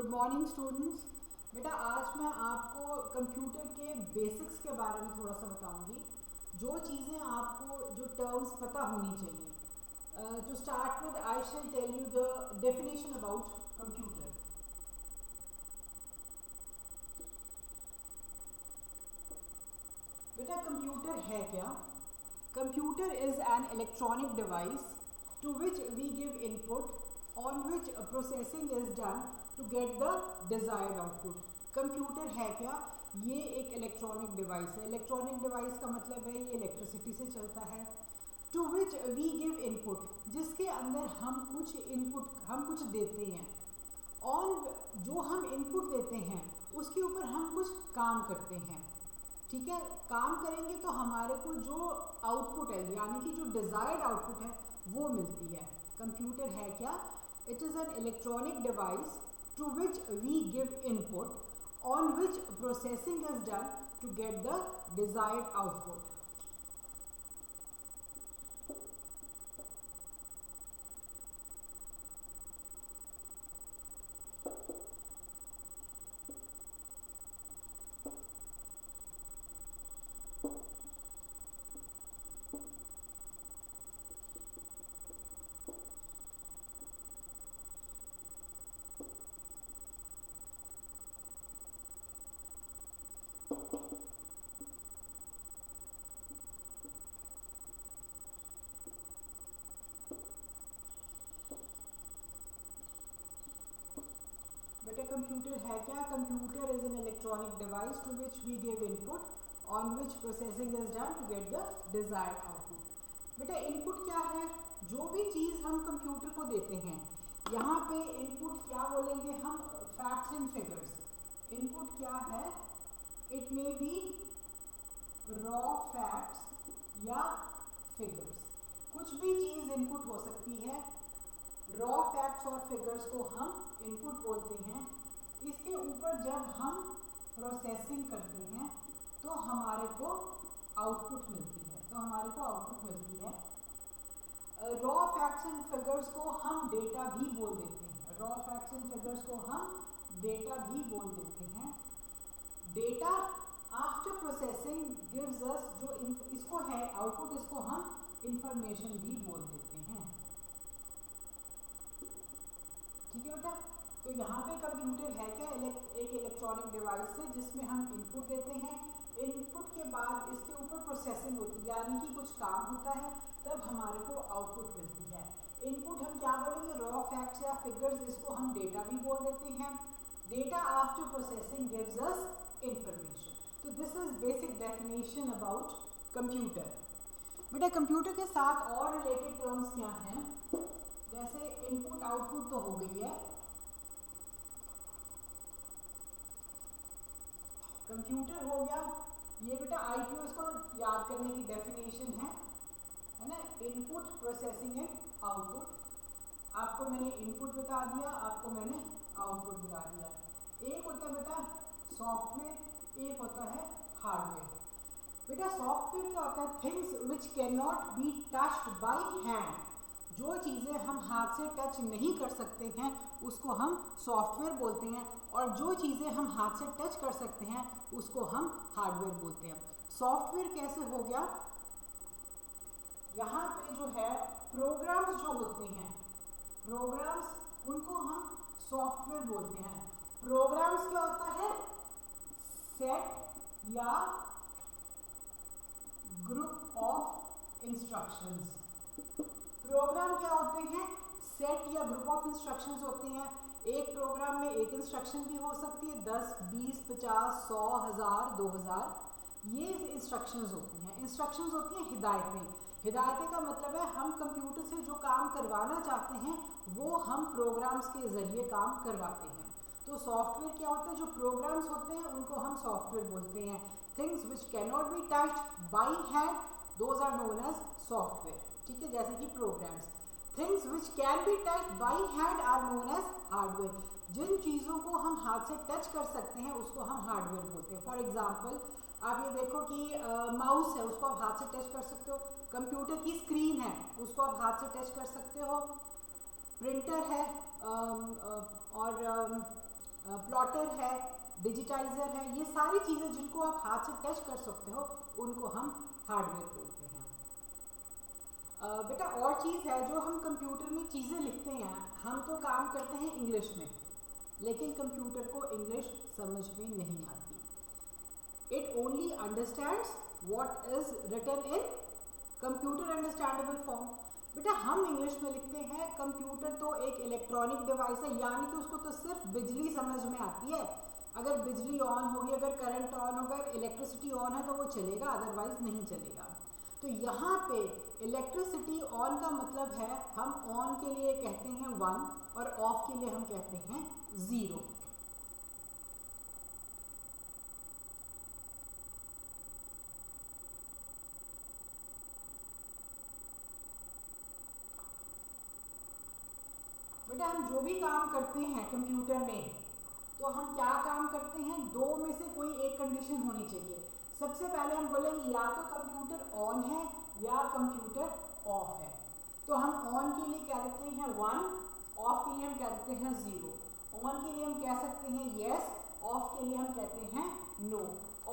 Good morning students. बेटा आज मैं आपको कंप्यूटर के बेसिक्स के बारे में थोड़ा सा बताऊंगी, जो चीज़ें आपको जो टर्म्स पता होनी चाहिए। To start with I shall tell you the definition about computer. बेटा कंप्यूटर है क्या? Computer is an electronic device to which we give input on which processing is done to get the desired output। Computer है क्या? ये एक electronic device है। Electronic device का मतलब है ये इलेक्ट्रिसिटी से चलता है। To which we give input, जिसके अंदर हम कुछ देते हैं। ऑन जो हम इनपुट देते हैं उसके ऊपर हम कुछ काम करते हैं। ठीक है, काम करेंगे तो हमारे को जो आउटपुट है यानी कि जो डिज़ायर्ड आउटपुट है वो मिलती है। कंप्यूटर है क्या? It is an electronic device to which we give input on which processing is done to get the desired output। बेटा कंप्यूटर है क्या? Computer is an electronic device to which we give input on which processing is done to get the desired output. बेटा input क्या है? जो भी चीज़ हम computer को देते हैं, यहाँ पे इनपुट क्या बोलेंगे हम? Facts and figures. इनपुट क्या है? It may be raw facts या फिगर्स। कुछ भी चीज़ इनपुट हो सकती है। रॉ फैक्ट्स और फिगर्स को हम इनपुट बोलते हैं। इसके ऊपर जब हम प्रोसेसिंग करते हैं तो हमारे को आउटपुट मिलती है। रॉ फैक्ट्स एंड फिगर्स को हम डेटा भी बोल देते हैं। डेटा आफ्टर प्रोसेसिंग गिव्स अस, जो इसको है आउटपुट, इसको हम इंफॉर्मेशन भी बोल देते हैं। ठीक है बेटा, तो यहाँ पे कंप्यूटर है क्या? एक इलेक्ट्रॉनिक डिवाइस है जिसमें हम इनपुट देते हैं। इनपुट के बाद इसके ऊपर प्रोसेसिंग होती है यानी कि कुछ काम होता है, तब हमारे को आउटपुट मिलती है। इनपुट हम क्या बोलेंगे? रॉ फैक्ट्स या फिगर्स, इसको हम डेटा भी बोल देते हैं। Data after processing gives us information. तो this is basic definition about computer. बेटा कंप्यूटर के साथ और रिलेटेड टर्म्स क्या हैं? जैसे इनपुट आउटपुट तो हो गई है। कंप्यूटर हो गया ये। बेटा IQ इसको याद करने की डेफिनेशन है ना? Input, processing and output. आपको मैंने इनपुट बता दिया, आपको मैंने आउटपुट बता दिया। एक होता है बेटा सॉफ्टवेयर, एक होता है हार्डवेयर। बेटा सॉफ्टवेयर क्या होता है? Things which can not be touched by hand. जो चीज़ें हम हाथ से टच नहीं कर सकते हैं उसको हम सॉफ्टवेयर बोलते हैं, और जो चीज़ें हम हाथ से टच कर सकते हैं उसको हम हार्डवेयर बोलते हैं। सॉफ्टवेयर कैसे हो गया? यहाँ पे जो है प्रोग्राम्स जो होते हैं, प्रोग्राम्स उनको हम सॉफ्टवेयर बोलते हैं। प्रोग्राम्स क्या होता है? सेट या ग्रुप ऑफ इंस्ट्रक्शंस। प्रोग्राम क्या होते हैं? सेट या ग्रुप ऑफ इंस्ट्रक्शंस होते हैं। एक प्रोग्राम में एक इंस्ट्रक्शन भी हो सकती है, 10, 20, 50, 100, 1000, 2000 ये इंस्ट्रक्शंस होती हैं। इंस्ट्रक्शंस होती हैं हिदायतें। हिदायतें का मतलब है हम कंप्यूटर से जो काम करवाना चाहते हैं वो हम प्रोग्राम्स के ज़रिए काम करवाते हैं। तो सॉफ्टवेयर क्या होता है? जो प्रोग्राम्स होते हैं उनको हम सॉफ्टवेयर बोलते हैं। Things which can not be touched by hand, those are known as software. ठीक है, जैसे कि programs. Things which can be touched by hand are known as hardware. जिन चीज़ों को हम हाथ से टच कर सकते हैं उसको हम हार्डवेयर बोलते हैं। फॉर एग्जाम्पल आप ये देखो कि माउस है, उसको आप हाथ से टच कर सकते हो। कंप्यूटर की स्क्रीन है, उसको आप हाथ से टच कर सकते हो। प्रिंटर है और कन्वर्टर है, डिजिटाइजर है, ये सारी चीज़ें जिनको आप हाथ से टच कर सकते हो उनको हम हार्डवेयर बोलते हैं। बेटा और चीज़ है, जो हम कंप्यूटर में चीज़ें लिखते हैं, हम तो काम करते हैं इंग्लिश में, लेकिन कंप्यूटर को इंग्लिश समझ में नहीं आती। It only understands what is written in computer understandable form. बेटा हम इंग्लिश में लिखते हैं, कंप्यूटर तो एक इलेक्ट्रॉनिक डिवाइस है, यानी कि उसको तो सिर्फ बिजली समझ में आती है। अगर बिजली ऑन होगी, अगर करंट ऑन होगा, इलेक्ट्रिसिटी ऑन है तो वो चलेगा, अदरवाइज नहीं चलेगा। तो यहाँ पे इलेक्ट्रिसिटी ऑन का मतलब है, हम ऑन के लिए कहते हैं 1 और ऑफ के लिए हम कहते हैं 0। बेटा हम जो भी काम करते हैं कंप्यूटर में, तो हम क्या काम करते हैं, दो में से कोई एक कंडीशन होनी चाहिए। सबसे पहले हम बोलेंगे या तो कंप्यूटर ऑन है या कंप्यूटर ऑफ है। तो हम ऑन के लिए क्या देते हैं 1, ऑफ के लिए हम क्या देते हैं 0। ऑन के लिए हम कह सकते हैं यस, ऑफ के लिए हम कहते हैं नो।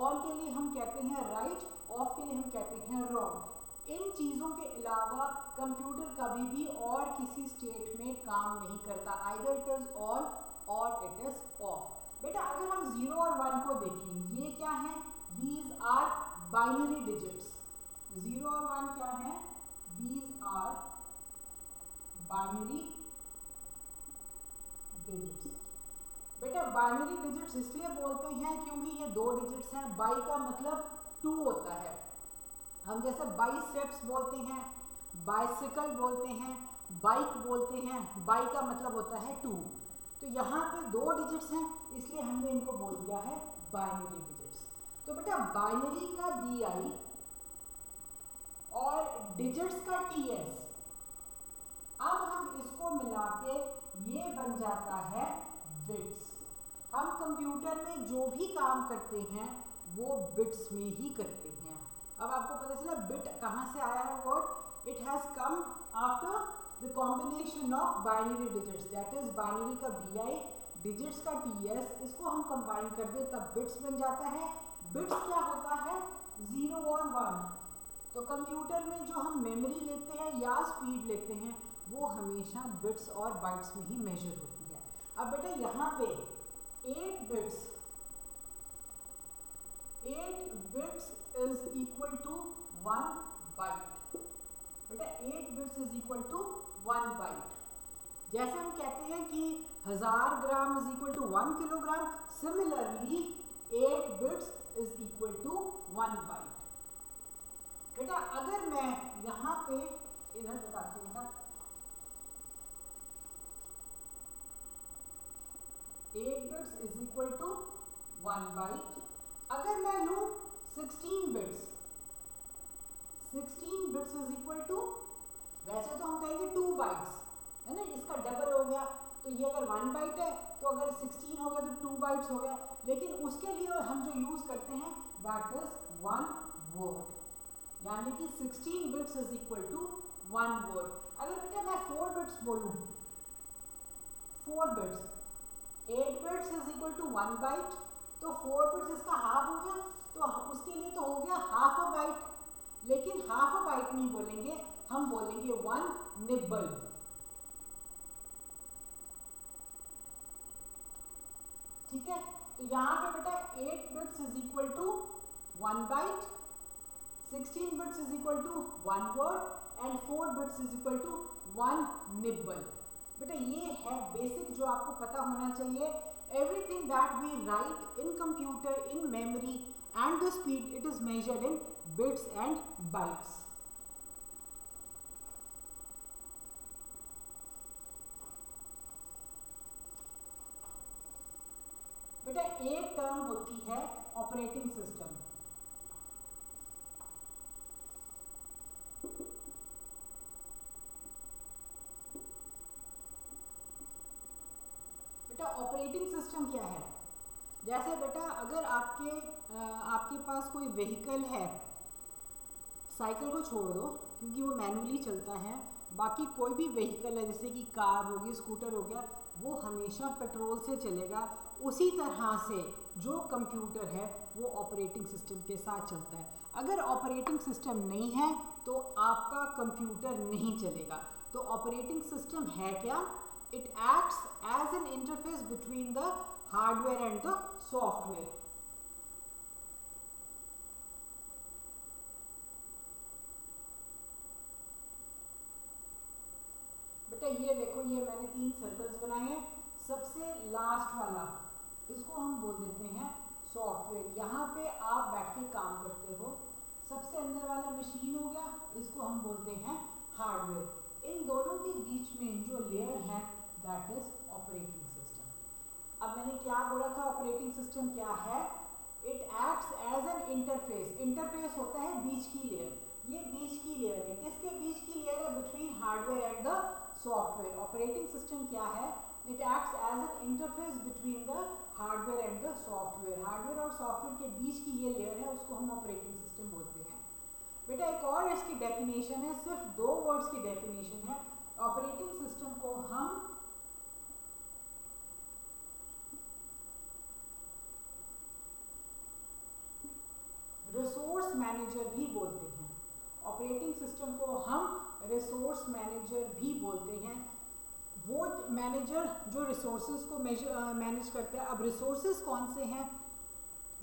ऑन के लिए हम कहते हैं राइट, ऑफ के लिए हम कहते हैं रॉन्ग। इन चीज़ों के अलावा कंप्यूटर कभी भी और किसी स्टेट में काम नहीं करता, आइदर इट इज ऑन और इट इज ऑफ। बेटा अगर हम 0 और 1 को देखें, ये क्या है, दीज आर बाइनरी डिजिट्स। 0 और 1 क्या है, दीज आर बाइनरी डिजिट्स। बेटा बाइनरी डिजिट्स इसलिए बोलते हैं क्योंकि ये 2 डिजिट्स हैं। बाई का मतलब 2 होता है। हम जैसे बाइसेप्स बोलते हैं, बाइसिकल बोलते हैं, बाइक बोलते हैं, बाई का मतलब होता है 2। तो यहाँ पे 2 डिजिट्स हैं, इसलिए हमने इनको बोल दिया है बाइनरी डिजिट्स। तो बेटा बाइनरी का BI और डिजिट्स का TS, अब हम इसको मिला के ये बन जाता है बिट्स। हम कंप्यूटर में जो भी काम करते हैं वो बिट्स में ही करते हैं। अब आपको पता चला बिट कहाँ से आया है word, it has come after the combination of binary digits, that is binary का BI, डिजिट्स का TS, इसको हम कंबाइन कर दें तब बिट्स बन जाता है। बिट्स क्या होता है, 0 और 1। तो कंप्यूटर में जो हम मेमोरी लेते हैं या स्पीड लेते हैं वो हमेशा बिट्स और बाइट्स में ही मेजर होती है। अब बेटा यहाँ पे 8 bits is equal to 1 byte. बेटा 8 bits is equal to 1 byte. जैसे हम कहते हैं कि 1000 gram is equal to 1 kilogram, similarly 8 bits is equal to 1 byte. बेटा अगर मैं यहाँ पे इधर बताती हूँ ना, 8 bits is equal to 1 byte. अगर मैं लूँ 16 bits, 16 bits is equal to, वैसे तो हम कहेंगे 2 बाइट्स है ना, इसका डबल हो गया। तो ये अगर 1 बाइट है तो अगर 16 हो गया तो 2 बाइट्स हो गया। लेकिन उसके लिए हम जो यूज करते हैं दैट इज 1 वर्ड, यानी कि 16 bits is equal to 1 word. अगर बेटा मैं 4 बिट्स बोलूँ, 4 bits, 8 bits is equal to 1 byte, तो 4 बिट्स इसका हाफ हो गया, तो उसके लिए तो हो गया हाफ अ बाइट। लेकिन हाफ अ बाइट नहीं बोलेंगे, हम बोलेंगे 1 निब्बल। ठीक है, तो यहाँ पे बेटा 8 bits is equal to 1 byte, 16 bits is equal to 1 word and 4 bits is equal to 1 nibble. बेटा ये है बेसिक जो आपको पता होना चाहिए। Everything that we write in computer, in memory and the speed, it is measured in bits and bytes. बेटा एक टर्म होती है ऑपरेटिंग सिस्टम। बेटा ऑपरेटिंग सिस्टम क्या है, जैसे बेटा अगर आपके पास कोई व्हीकल है, साइकिल को छोड़ दो क्योंकि वो मैनुअली चलता है, बाकी कोई भी व्हीकल है जैसे कि कार हो गई, स्कूटर हो गया, वो हमेशा पेट्रोल से चलेगा। उसी तरह से जो कंप्यूटर है वो ऑपरेटिंग सिस्टम के साथ चलता है। अगर ऑपरेटिंग सिस्टम नहीं है तो आपका कंप्यूटर नहीं चलेगा। तो ऑपरेटिंग सिस्टम है क्या? It acts as an interface between the hardware and the software. बेटा ये देखो, ये मैंने 3 सर्कल्स बनाए हैं। सबसे लास्ट वाला इसको हम बोल देते हैं सॉफ्टवेयर। यहाँ पे आप बैठ के काम करते हो। सबसे अंदर वाला मशीन हो गया, इसको हम बोलते हैं हार्डवेयर। इन दोनों के बीच में जो लेयर है दैट इज ऑपरेटिंग सिस्टम। अब मैंने क्या बोला था, ऑपरेटिंग सिस्टम क्या है? It acts as an interface. Interface होता है बीच की लेयर। ये बीच की लेयर है। किसके बीच की लेयर है? Between hardware and the software. Operating system क्या है? It acts as an interface between the hardware and the software. Hardware और सॉफ्टवेयर के बीच की ये लेयर है, उसको हम ऑपरेटिंग सिस्टम बोलते हैं। बेटा एक और इसकी डेफिनेशन है, सिर्फ 2 वर्ड्स की डेफिनेशन है। ऑपरेटिंग सिस्टम को हम रिसोर्स मैनेजर भी बोलते हैं। ऑपरेटिंग सिस्टम को हम रिसोर्स मैनेजर भी बोलते हैं। वो मैनेजर जो रिसोर्सेज को मैनेज करता है। अब रिसोर्सेज कौन से हैं?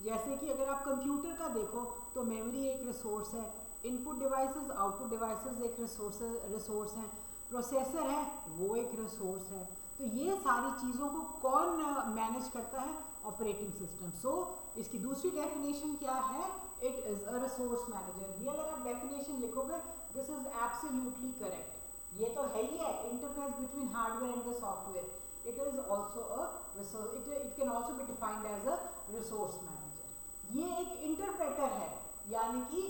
जैसे कि अगर आप कंप्यूटर का देखो तो मेमोरी एक रिसोर्स है, इनपुट डिवाइसेस आउटपुट डिवाइसेस एक रिसोर्स हैं, प्रोसेसर है वो एक रिसोर्स है। तो ये सारी चीज़ों को कौन मैनेज करता है? Operating system. सो इसकी दूसरी डेफिनेशन क्या है? It is a resource manager. ये अगर आप डेफिनेशन लिखोगे दिस इज एब्सोल्युटली करेक्ट। ये तो है ही है, interface between hardware and the software. It is also a resource, it can also be defined as a resource manager. ये एक इंटरप्रेटर है, यानी कि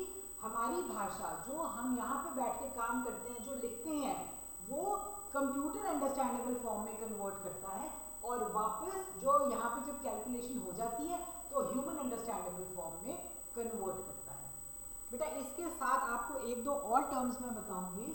हमारी भाषा जो हम यहाँ पे बैठ के काम करते हैं, जो लिखते हैं, वो कंप्यूटर अंडरस्टैंडेबल फॉर्म में कन्वर्ट करता है और वापस जो यहाँ पे जब कैलकुलेशन हो जाती है तो ह्यूमन अंडरस्टैंडेबल फॉर्म में कन्वर्ट करता है। बेटा इसके साथ आपको 1-2 और टर्म्स मैं बताऊंगी।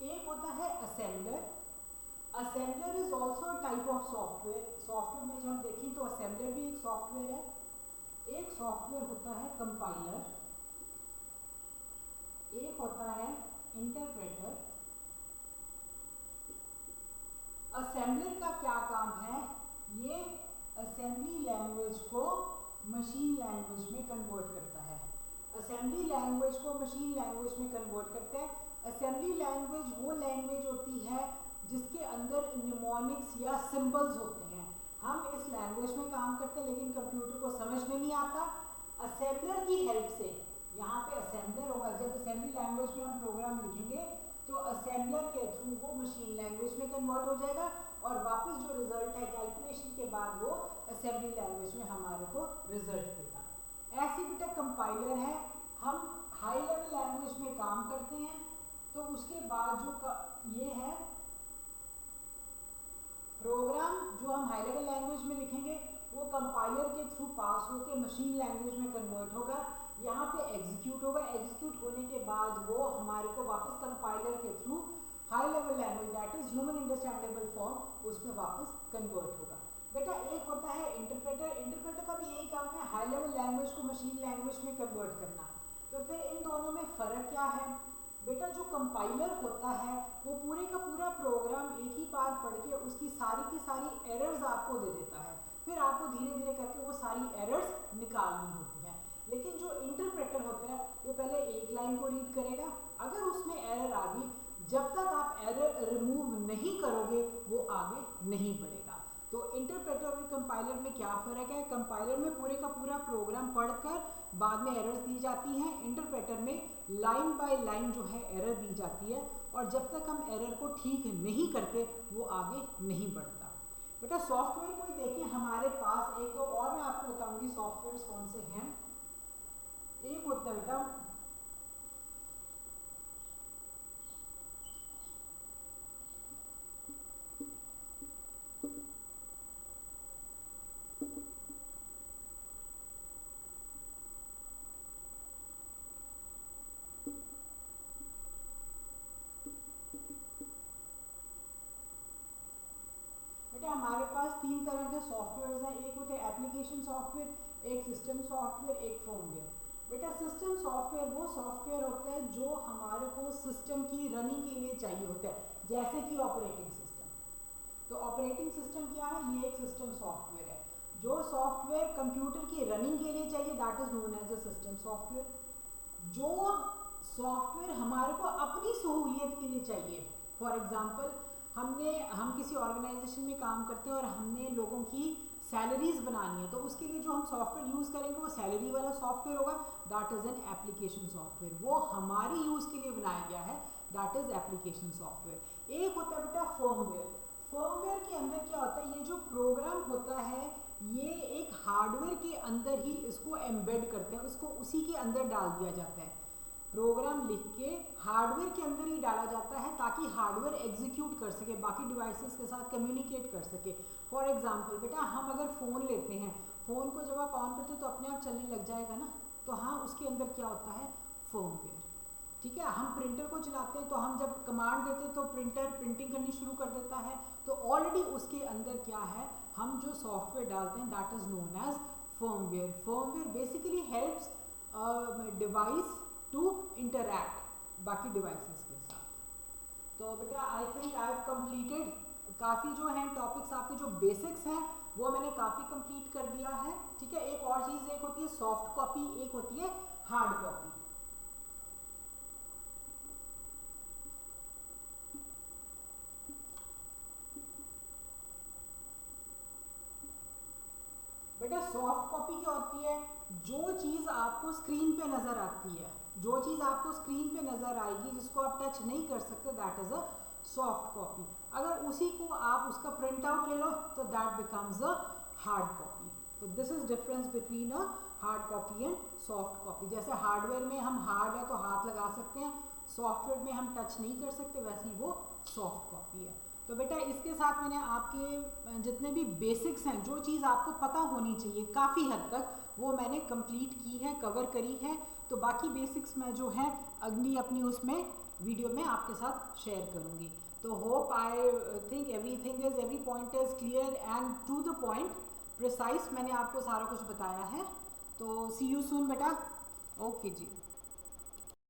एक होता है assembler. Assembler is also type of software. Software में जब हम देखें तो असेंबलर भी एक सॉफ्टवेयर है। एक सॉफ्टवेयर होता है कंपाइलर, एक होता है इंटरप्रेटर। असेंबलर का क्या काम है? ये असेंबली लैंग्वेज को मशीन लैंग्वेज में कन्वर्ट करता है। असेंबली लैंग्वेज को मशीन लैंग्वेज में कन्वर्ट करता है। असेंबली लैंग्वेज वो लैंग्वेज होती है जिसके अंदर निमोनिक्स या सिंबल्स होते हैं। हम इस लैंग्वेज में काम करते हैं लेकिन कंप्यूटर को समझ में नहीं आता। असेंबलर की हेल्प से, यहाँ पे असेंबलर होगा, जब असेंबली लैंग्वेज में हम प्रोग्राम लिखेंगे तो असेंबलर के थ्रू वो मशीन लैंग्वेज में कन्वर्ट हो जाएगा और वापस जो रिजल्ट है कैलकुलेशन के बाद वो असेंबली लैंग्वेज में हमारे को रिजल्ट देगा। ऐसी बेटा कंपाइलर है, हम हाई लेवल लैंग्वेज में काम करते हैं तो उसके बाद जो ये है प्रोग्राम जो हम हाई लेवल लैंग्वेज में लिखेंगे वो कंपाइलर के थ्रू पास होकर मशीन लैंग्वेज में कन्वर्ट होगा। यहाँ पे एग्जीक्यूट होगा, एग्जीक्यूट होने के बाद वो हमारे को वापस कंपाइलर के through high level language that is human understandable form उसमें वापस कन्वर्ट होगा। बेटा एक होता है इंटरप्रेटर। इंटरप्रेटर का भी यही काम है, हाई लेवल लैंग्वेज को मशीन लैंग्वेज में कन्वर्ट करना। तो फिर इन दोनों में फ़र्क क्या है? बेटा जो कंपाइलर होता है वो पूरे का पूरा प्रोग्राम एक ही बार पढ़ के उसकी सारी की सारी एरर्स आपको दे देता है, फिर आपको धीरे धीरे करके वो सारी एरर्स निकालनी होती हैं। लेकिन जो इंटरप्रेटर होता है वो पहले एक लाइन को रीड करेगा, अगर उसमें एरर आ गई, जब तक आप एरर रिमूव नहीं करोगे वो आगे नहीं बढ़ेगा। तो इंटरप्रेटर और कंपाइलर में क्या फ़र्क है? कंपाइलर में पूरे का पूरा प्रोग्राम पढ़कर बाद में एरर्स दी जाती हैं। इंटरप्रेटर में लाइन बाय लाइन जो है एरर दी जाती है और जब तक हम एरर को ठीक नहीं करते वो आगे नहीं बढ़ता। बेटा सॉफ्टवेयर को ही देखें, हमारे पास एक तो और मैं आपको बताऊंगी सॉफ्टवेयर कौन से हैं। एक होता है बेटा हमारे पास तीन तरह के सॉफ्टवेयर हैं, एक होते हैं एप्लीकेशन सॉफ्टवेयर, एक सिस्टम सॉफ्टवेयर, एक फर्मवेयर। बेटा सिस्टम सॉफ्टवेयर वो सॉफ्टवेयर होता है जो हमारे को सिस्टम की रनिंग के लिए चाहिए होता है, जैसे कि ऑपरेटिंग सिस्टम। तो ऑपरेटिंग सिस्टम क्या है, ये एक सिस्टम सॉफ्टवेयर है। जो सॉफ्टवेयर कंप्यूटर की रनिंग के लिए चाहिए that is known as a system software. जो सॉफ्टवेयर हमारे को अपनी सहूलियत के लिए चाहिए, फॉर एग्जांपल हम किसी ऑर्गेनाइजेशन में काम करते हैं और हमने लोगों की सैलरीज बनानी है, तो उसके लिए जो हम सॉफ्टवेयर यूज़ करेंगे वो सैलरी वाला सॉफ्टवेयर होगा, that is an application software. वो हमारी यूज़ के लिए बनाया गया है, दैट इज़ एप्लीकेशन सॉफ्टवेयर। एक होता है बेटा फर्मवेयर। फर्मवेयर के अंदर क्या होता है, ये जो प्रोग्राम होता है ये एक हार्डवेयर के अंदर ही इसको एम्बेड करते हैं, उसको उसी के अंदर डाल दिया जाता है। प्रोग्राम लिख के हार्डवेयर के अंदर ही डाला जाता है ताकि हार्डवेयर एग्जीक्यूट कर सके, बाकी डिवाइसेस के साथ कम्युनिकेट कर सके। फॉर एग्जांपल बेटा हम अगर फ़ोन लेते हैं, फ़ोन को जब आप ऑन करते हो तो अपने आप चलने लग जाएगा ना, तो हाँ उसके अंदर क्या होता है, फर्मवेयर। ठीक है, हम प्रिंटर को चलाते हैं तो हम जब कमांड देते हैं तो प्रिंटर प्रिंटिंग करनी शुरू कर देता है, तो ऑलरेडी उसके अंदर क्या है, हम जो सॉफ्टवेयर डालते हैं that is known as firmware. Firmware basically helps device to interact बाकी डिवाइसेस के साथ। तो बेटा I think I have completed, काफ़ी जो हैं टॉपिक्स आपके जो बेसिक्स हैं वो मैंने काफ़ी कंप्लीट कर दिया है। ठीक है, एक और चीज़, एक होती है सॉफ्ट कॉपी, एक होती है हार्ड कॉपी। बेटा सॉफ्ट कॉपी क्या होती है, जो चीज़ आपको स्क्रीन पे नज़र आती है, जो चीज़ आपको स्क्रीन पे नज़र आएगी जिसको आप टच नहीं कर सकते that is a soft copy. अगर उसी को आप उसका प्रिंट आउट ले लो तो that becomes a hard copy. तो this is difference between a hard copy and soft copy. जैसे हार्डवेयर में हम हार्ड है तो हाथ लगा सकते हैं, सॉफ्टवेयर में हम टच नहीं कर सकते, वैसे ही वो सॉफ्ट कॉपी है। तो बेटा इसके साथ मैंने आपके जितने भी बेसिक्स हैं, जो चीज़ आपको पता होनी चाहिए काफ़ी हद तक, वो मैंने कंप्लीट की है, कवर करी है। तो बाकी बेसिक्स मैं जो है अगली अपनी उसमें वीडियो में आपके साथ शेयर करूँगी। तो hope I think every point is clear and to the point precise, मैंने आपको सारा कुछ बताया है। तो सी यू सून बेटा, ओके जी।